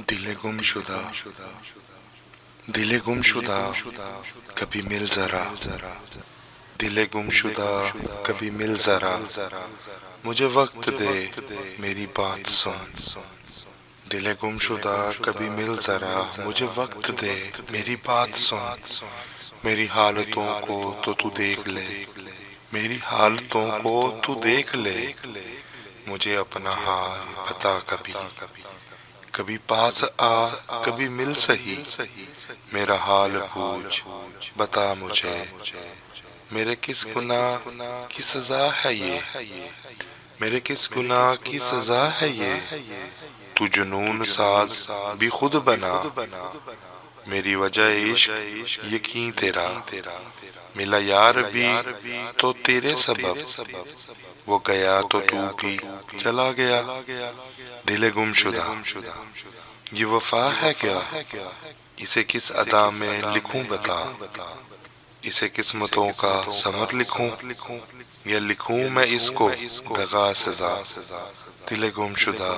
دل گم شدہ دل گم شدہ کبھی مل ذرا دل گم شدہ کبھی مل ذرا مجھے وقت دے میری بات سن دل گم شدہ کبھی مل ذرا مجھے وقت دے میری بات سن میری حالتوں کو تو دیکھ لے میری حالتوں کو تو دیکھ لے مجھے اپنا حال بتا کبھی کبھی پاس آ کبھی مل سہی میرا حال پوچھ بتا مجھے میرے کس گناہ کی سزا ہے یہ میرے کس گناہ کی سزا ہے یہ تو جنون ساز بھی خود بنا میری وجہ عشق یقین تیرا ملا یار بھی تو تیرے سبب وہ گیا تو بھی چلا گیا دل گم شدہ یہ وفا ہے کیا اسے کس ادا میں لکھوں بتا اسے قسمتوں کا ثمر لکھوں یا لکھوں میں اس کو دغا سزا دل گم شدہ